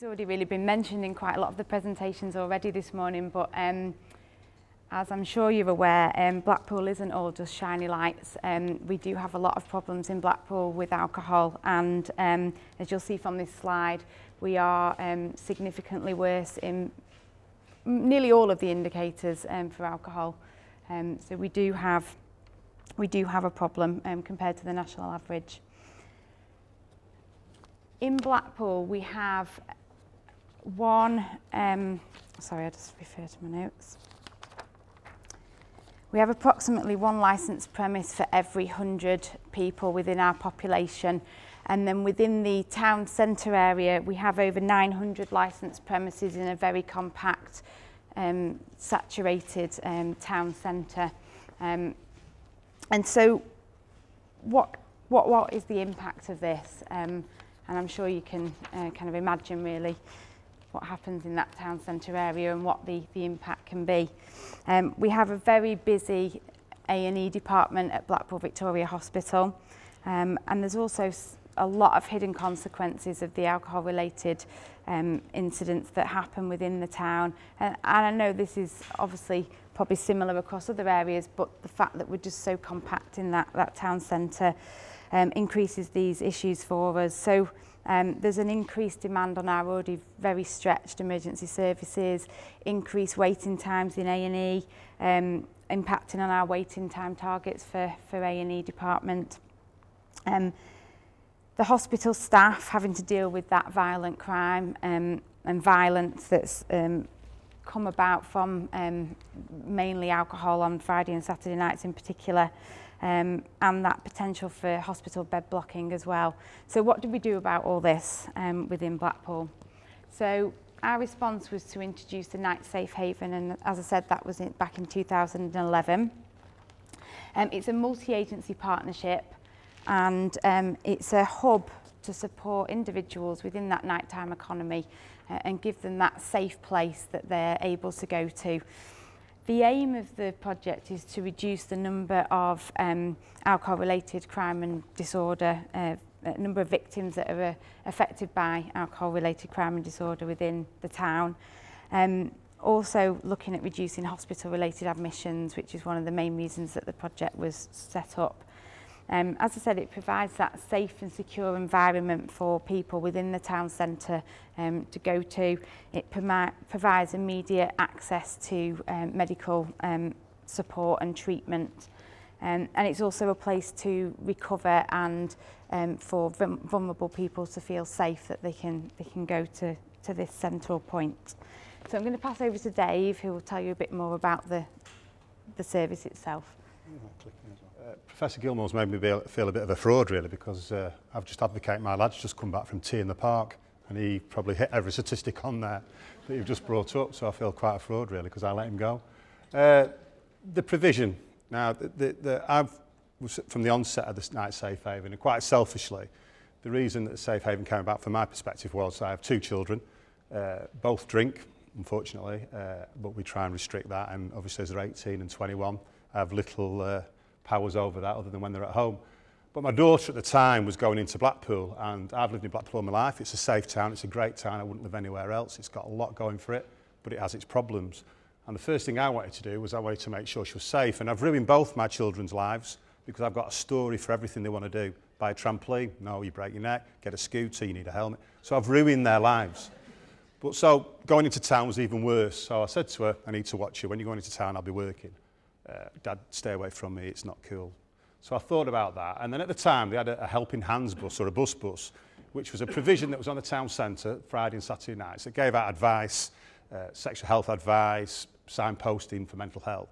It's already really been mentioned in quite a lot of the presentations already this morning, but as I'm sure you're aware, Blackpool isn't all just shiny lights. We do have a lot of problems in Blackpool with alcohol, and as you'll see from this slide, we are significantly worse in nearly all of the indicators for alcohol. So we do have a problem compared to the national average. In Blackpool, we have one, sorry, I just refer to my notes. We have approximately one licensed premise for every 100 people within our population. And then within the town centre area, we have over 900 licensed premises in a very compact, saturated town centre. And so what is the impact of this? And I'm sure you can kind of imagine really what happens in that town centre area and what the impact can be. We have a very busy A&E department at Blackpool Victoria Hospital, and there's also a lot of hidden consequences of the alcohol-related incidents that happen within the town. And I know this is obviously probably similar across other areas, but the fact that we're just so compact in that town centre increases these issues for us. So there's an increased demand on our already very stretched emergency services, increased waiting times in A&E, impacting on our waiting time targets for A&E department. The hospital staff having to deal with that violent crime and violence that's come about from mainly alcohol on Friday and Saturday nights in particular, and that potential for hospital bed blocking as well. So what did we do about all this within Blackpool? So our response was to introduce the Night Safe Haven, and as I said, that was back in 2011. It's a multi-agency partnership, and it's a hub to support individuals within that nighttime economy and give them that safe place that they're able to go to. The aim of the project is to reduce the number of alcohol-related crime and disorder, number of victims that are affected by alcohol-related crime and disorder within the town. Also looking at reducing hospital-related admissions, which is one of the main reasons that the project was set up. As I said, it provides that safe and secure environment for people within the town centre to go to. It provides immediate access to medical support and treatment. And it's also a place to recover and for vulnerable people to feel safe that they can go to this central point. So I'm going to pass over to Dave, who will tell you a bit more about the service itself. Professor Gilmore's made me feel a bit of a fraud really, because I've just advocated my lad's just come back from tea in the park and he probably hit every statistic on there that you've just brought up, so I feel quite a fraud really because I let him go. The provision, now I was from the onset of this Night Safe Haven, and quite selfishly the reason that the Safe Haven came about from my perspective was I have two children, both drink unfortunately, but we try and restrict that, and obviously as they're 18 and 21 I have little powers over that other than when they're at home. But my daughter at the time was going into Blackpool, and I've lived in Blackpool all my life. It's a safe town, it's a great town, I wouldn't live anywhere else. It's got a lot going for it, but it has its problems. And the first thing I wanted to do was I wanted to make sure she was safe, and I've ruined both my children's lives because I've got a story for everything they want to do. Buy a trampoline, no, you break your neck. Get a scooter, you need a helmet. So I've ruined their lives. But so going into town was even worse. So I said to her, I need to watch you. When you're going into town, I'll be working. Dad, stay away from me, it's not cool. So I thought about that, and then at the time they had a helping hands bus or a bus, which was a provision that was on the town centre Friday and Saturday nights. It gave out advice, sexual health advice, signposting for mental health.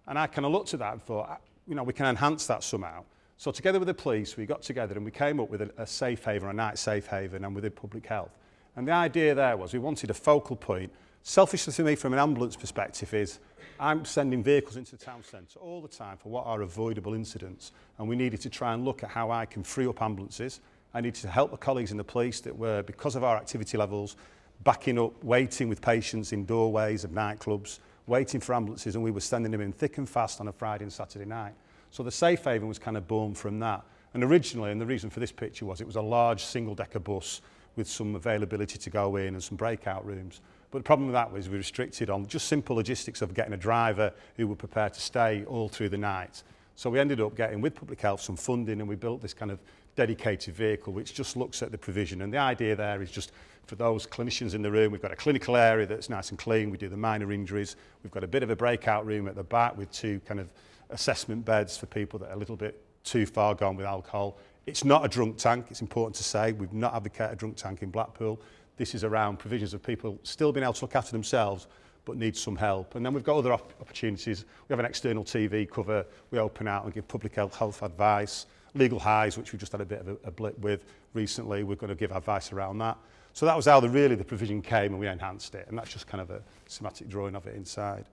And I kind of looked at that and thought, you know, we can enhance that somehow. So together with the police, we got together and we came up with a safe haven, a night safe haven, and within public health. And the idea there was we wanted a focal point. Selfishly for me, from an ambulance perspective, is I'm sending vehicles into the town centre all the time for what are avoidable incidents, and we needed to try and look at how I can free up ambulances. I needed to help the colleagues in the police that were, because of our activity levels, backing up, waiting with patients in doorways of nightclubs, waiting for ambulances, and we were sending them in thick and fast on a Friday and Saturday night. So the Safe Haven was kind of born from that. And originally, and the reason for this picture was, it was a large single-decker bus with some availability to go in and some breakout rooms. But the problem with that was we restricted on just simple logistics of getting a driver who were prepared to stay all through the night. So we ended up getting, with Public Health, some funding, and we built this kind of dedicated vehicle which just looks at the provision. And the idea there is just for those clinicians in the room, we've got a clinical area that's nice and clean, we do the minor injuries, we've got a bit of a breakout room at the back with 2 kind of assessment beds for people that are a little bit too far gone with alcohol. It's not a drunk tank, it's important to say. We've not advocated a drunk tank in Blackpool. This is around provisions of people still being able to look after themselves but need some help. And then we've got other opportunities. We have an external TV cover. We open out and give public health advice. Legal highs, which we've just had a bit of a blip with recently, we're going to give advice around that. So that was how really the provision came, and we enhanced it. And that's just kind of a schematic drawing of it inside.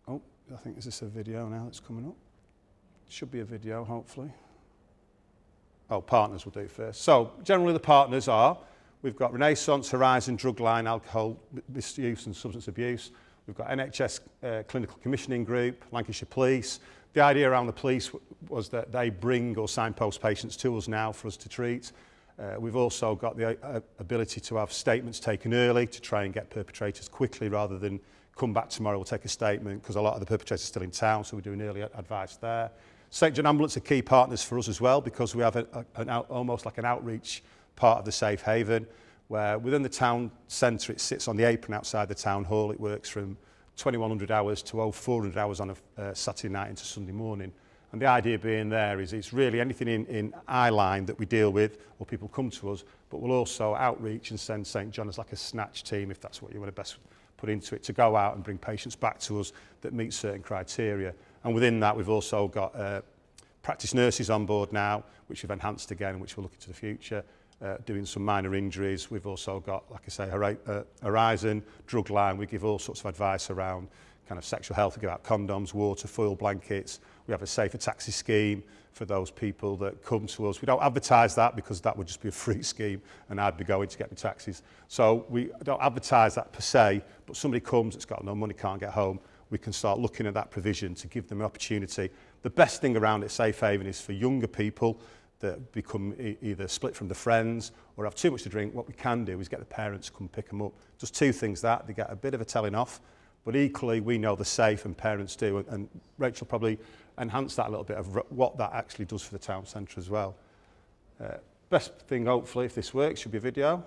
Oh, I think, is this a video now that's coming up? Should be a video, hopefully. Oh, partners we'll do first. So generally the partners are, we've got Renaissance, Horizon, Drugline, Alcohol Misuse and Substance Abuse. We've got NHS Clinical Commissioning Group, Lancashire Police. The idea around the police was that they bring or signpost patients to us now for us to treat. We've also got the ability to have statements taken early to try and get perpetrators quickly rather than come back tomorrow, we'll take a statement, because a lot of the perpetrators are still in town, so we're doing early advice there. St John Ambulance are key partners for us as well, because we have almost like an outreach part of the Safe Haven, where within the town centre it sits on the apron outside the town hall. It works from 2100 hours to over 400 hours on a Saturday night into Sunday morning. And the idea being there is it's really anything in eye-line that we deal with, or people come to us, but we'll also outreach and send St John as like a snatch team, if that's what you want to best put into it, to go out and bring patients back to us that meet certain criteria. And within that, we've also got practice nurses on board now, which we've enhanced again, which we'll look into the future, doing some minor injuries. We've also got, like I say, Horizon, Drugline. We give all sorts of advice around kind of sexual health. We give out condoms, water, foil blankets. We have a safer taxi scheme for those people that come to us. We don't advertise that because that would just be a free scheme and I'd be going to get my taxis. So we don't advertise that per se, but somebody comes that's got no money, can't get home, we can start looking at that provision to give them an opportunity. The best thing around it, Safe Haven, is for younger people that become either split from the friends or have too much to drink. What we can do is get the parents to come pick them up. Just 2 things that, they get a bit of a telling off, but equally we know they're safe and parents do, and Rachel probably enhance that a little bit of what that actually does for the town centre as well. Best thing, hopefully, if this works, should be a video.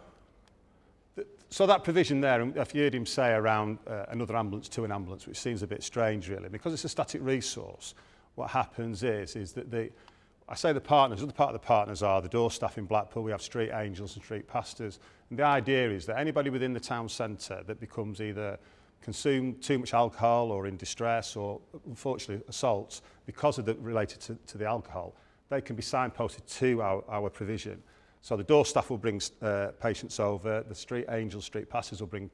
So that provision there, and if you heard him say around another ambulance to an ambulance, which seems a bit strange really, because it's a static resource, what happens is that I say the partners, other part of the partners are the door staff in Blackpool. We have street angels and street pastors. And the idea is that anybody within the town centre that becomes either consume too much alcohol or in distress or unfortunately assaults because of related to the alcohol, they can be signposted to our provision. So the door staff will bring patients over, the street angels, street pastors will bring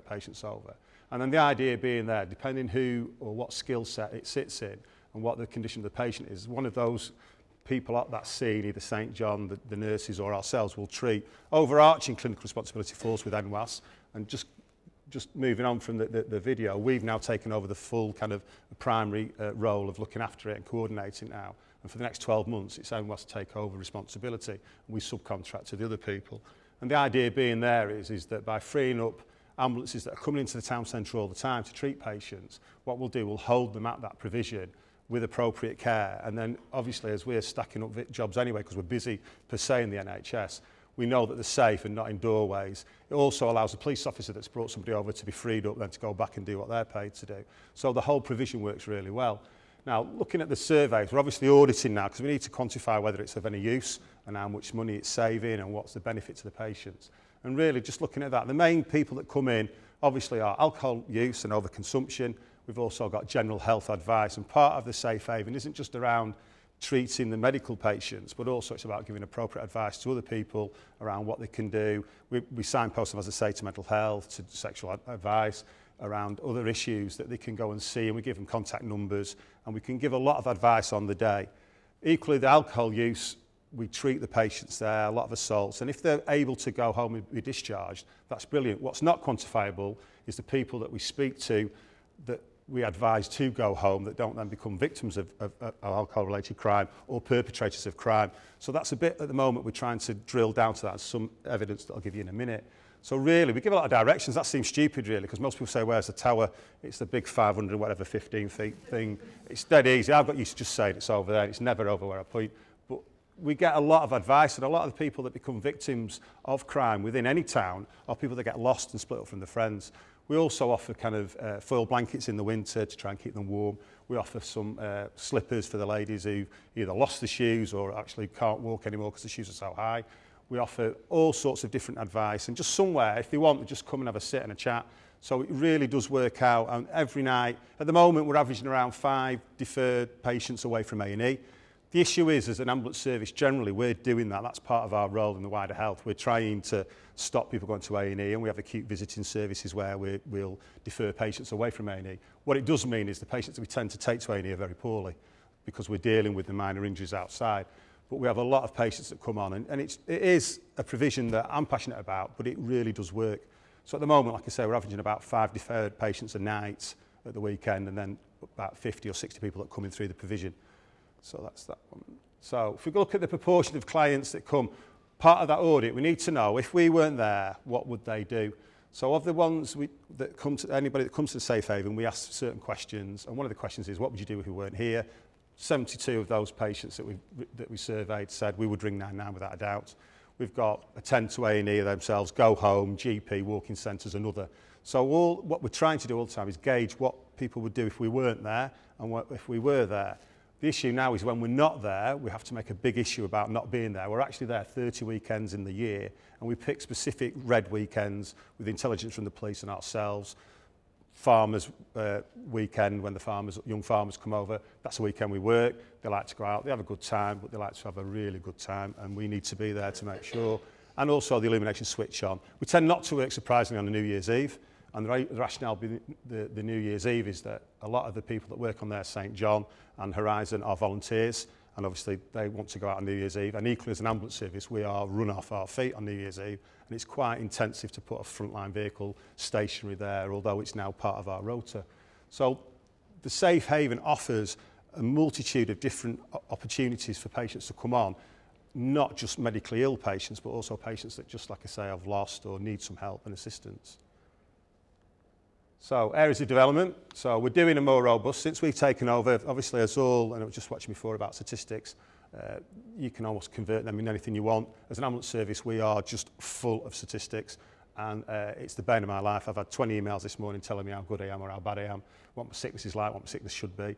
patients over. And then the idea being there, depending who or what skill set it sits in and what the condition of the patient is, one of those people at that scene, either St John, the nurses or ourselves, will treat. Overarching clinical responsibility falls with NWC, and just moving on from the video, we've now taken over the full kind of primary role of looking after it and coordinating it now. And for the next 12 months, it's NWC to take over responsibility, and we subcontract to the other people. And the idea being there is that by freeing up ambulances that are coming into the town centre all the time to treat patients, what we'll do, we'll hold them at that provision with appropriate care. And then obviously as we're stacking up jobs anyway, because we're busy per se in the NHS, we know that they're safe and not in doorways. It also allows the police officer that's brought somebody over to be freed up then to go back and do what they're paid to do. So the whole provision works really well. Now, looking at the surveys, we're obviously auditing now because we need to quantify whether it's of any use and how much money it's saving and what's the benefit to the patients. And really just looking at that, the main people that come in obviously are alcohol use and overconsumption. We've also got general health advice, and part of the Safe Haven isn't just around treating the medical patients, but also it's about giving appropriate advice to other people around what they can do. We signpost them, as I say, to mental health, to sexual advice, around other issues that they can go and see, and we give them contact numbers, and we can give a lot of advice on the day. Equally, the alcohol use, we treat the patients there, a lot of assaults, and if they're able to go home and be discharged, that's brilliant. What's not quantifiable is the people that we speak to that we advise to go home that don't then become victims of alcohol-related crime or perpetrators of crime. So that's a bit, at the moment, we're trying to drill down to that, and some evidence that I'll give you in a minute. So really, we give a lot of directions. That seems stupid, really, because most people say, where's the tower? It's the big 500, whatever, 15 feet thing. It's dead easy. I've got used to just saying it's over there. It's never over where I point. But we get a lot of advice, and a lot of the people that become victims of crime within any town are people that get lost and split up from their friends. We also offer kind of foil blankets in the winter to try and keep them warm. We offer some slippers for the ladies who either lost the shoes or actually can't walk anymore because the shoes are so high. We offer all sorts of different advice, and just somewhere, if they want, they just come and have a sit and a chat. So it really does work out. And every night, at the moment, we're averaging around 5 deferred patients away from A&E. The issue is, as an ambulance service, generally, we're doing that. That's part of our role in the wider health. We're trying to stop people going to A&E, and we have acute visiting services where we'll defer patients away from A&E. What it does mean is the patients that we tend to take to A&E are very poorly because we're dealing with the minor injuries outside. But we have a lot of patients that come on, and it is a provision that I'm passionate about, but it really does work. So at the moment, like I say, we're averaging about 5 deferred patients a night at the weekend, and then about 50 or 60 people that come in through the provision. So that's that one. So if we look at the proportion of clients that come, part of that audit, we need to know if we weren't there, what would they do? So of the ones that come to anybody that comes to the Safe Haven, we ask certain questions, and one of the questions is, what would you do if we weren't here? 72 of those patients that we surveyed said we would ring 999 without a doubt. We've got attend to A&E themselves, go home, GP, walking centres, another. So what we're trying to do all the time is gauge what people would do if we weren't there and what if we were there. The issue now is when we're not there, we have to make a big issue about not being there. We're actually there 30 weekends in the year, and we pick specific red weekends with intelligence from the police and ourselves. Farmers weekend, when the young farmers come over, that's a weekend we work. They like to go out, they have a good time, but they like to have a really good time, and we need to be there to make sure. And also the illumination switch on. We tend not to work surprisingly on the New Year's Eve, and the rationale behind the New Year's Eve is that a lot of the people that work on there, St John and Horizon, are volunteers, and obviously they want to go out on New Year's Eve. And equally as an ambulance service, we are run off our feet on New Year's Eve, and it's quite intensive to put a frontline vehicle stationary there, although it's now part of our rota. So the Safe Haven offers a multitude of different opportunities for patients to come on, not just medically ill patients, but also patients that, just like I say, have lost or need some help and assistance. So areas of development. So we're doing a more robust, since we've taken over, obviously as all, and I was just watching before about statistics, you can almost convert them in anything you want. As an ambulance service, we are just full of statistics, and it's the bane of my life. I've had 20 emails this morning telling me how good I am or how bad I am, what my sickness is like, what my sickness should be.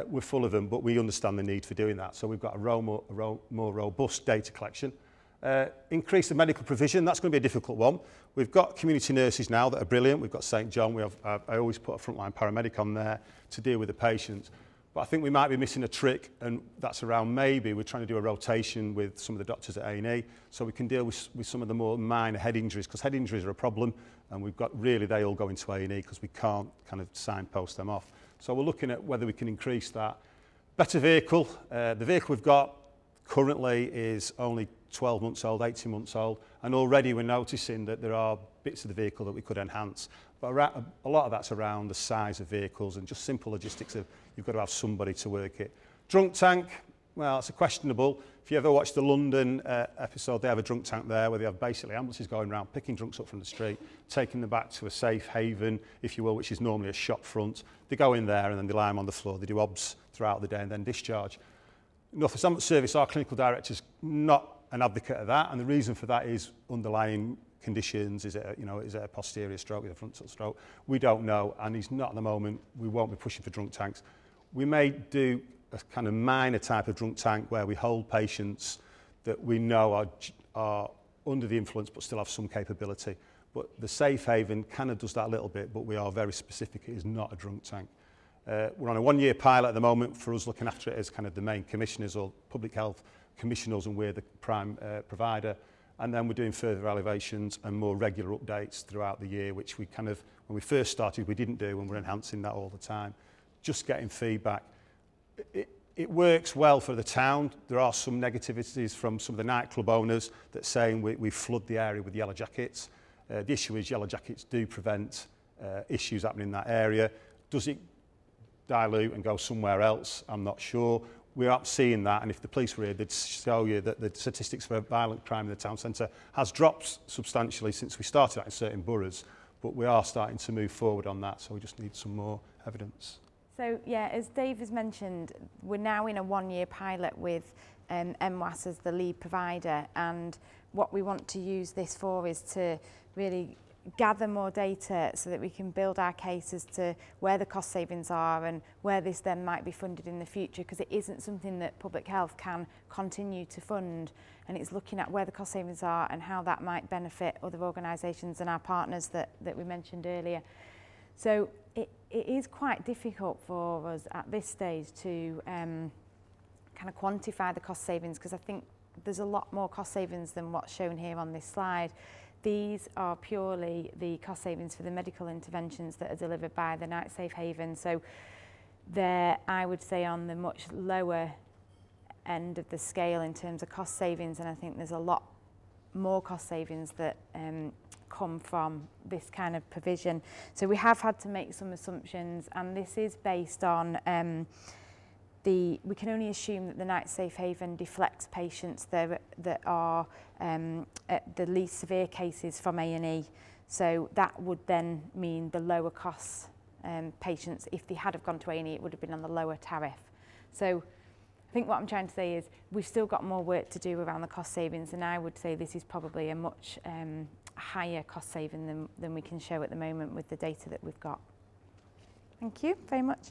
We're full of them, but we understand the need for doing that. So we've got a more robust data collection. Increase the medical provision, that's going to be a difficult one. We've got community nurses now that are brilliant. We've got St John. I always put a frontline paramedic on there to deal with the patients. But I think we might be missing a trick, and that's around maybe we're trying to do a rotation with some of the doctors at A&E so we can deal with some of the more minor head injuries, because head injuries are a problem, and we've got really, they all go into A&E because we can't kind of signpost them off. So we're looking at whether we can increase that. Better vehicle. The vehicle we've got currently is only 12 months old, 18 months old, and already we're noticing that there are bits of the vehicle that we could enhance. But a lot of that's around the size of vehicles and just simple logistics of you've got to have somebody to work it. Drunk tank, well, it's a questionable. If you ever watch the London episode, they have a drunk tank there where they have basically ambulances going around, picking drunks up from the street, taking them back to a safe haven, if you will, which is normally a shop front. They go in there and then they lie them on the floor. They do obs throughout the day and then discharge. For ambulance service, our clinical director's not an advocate of that, and the reason for that is underlying conditions. Is it a posterior stroke, is it a frontal stroke? We don't know, and he's not at the moment. We won't be pushing for drunk tanks. We may do a kind of minor type of drunk tank where we hold patients that we know are under the influence but still have some capability. But the Safe Haven kind of does that a little bit, but we are very specific. It is not a drunk tank. We're on a one-year pilot at the moment for us looking after it as kind of the main commissioners or public health commissioners, and we're the prime provider. And then we're doing further evaluations and more regular updates throughout the year, which we kind of, when we first started, we didn't do, and we're enhancing that all the time. Just getting feedback. It works well for the town. There are some negativities from some of the nightclub owners that saying we flood the area with yellow jackets. The issue is yellow jackets do prevent issues happening in that area. Does it dilute and go somewhere else, I'm not sure. We aren't seeing that, and if the police were here, they'd show you that the statistics for violent crime in the town centre has dropped substantially since we started that in certain boroughs, but we are starting to move forward on that, so we just need some more evidence. So yeah, as Dave has mentioned, we're now in a one-year pilot with NWC as the lead provider, and what we want to use this for is to really gather more data so that we can build our case as to where the cost savings are and where this then might be funded in the future, because it isn't something that public health can continue to fund, and it's looking at where the cost savings are and how that might benefit other organisations and our partners that we mentioned earlier. So it is quite difficult for us at this stage to kind of quantify the cost savings, because I think there's a lot more cost savings than what's shown here on this slide. These are purely the cost savings for the medical interventions that are delivered by the Night Safe Haven. So they're, I would say, on the much lower end of the scale in terms of cost savings, and I think there's a lot more cost savings that come from this kind of provision. So we have had to make some assumptions, and this is based on we can only assume that the Night Safe Haven deflects patients that are at the least severe cases from A&E. So that would then mean the lower cost patients, if they had have gone to A&E, it would have been on the lower tariff. So I think what I'm trying to say is we've still got more work to do around the cost savings, and I would say this is probably a much higher cost saving than we can show at the moment with the data that we've got. Thank you very much.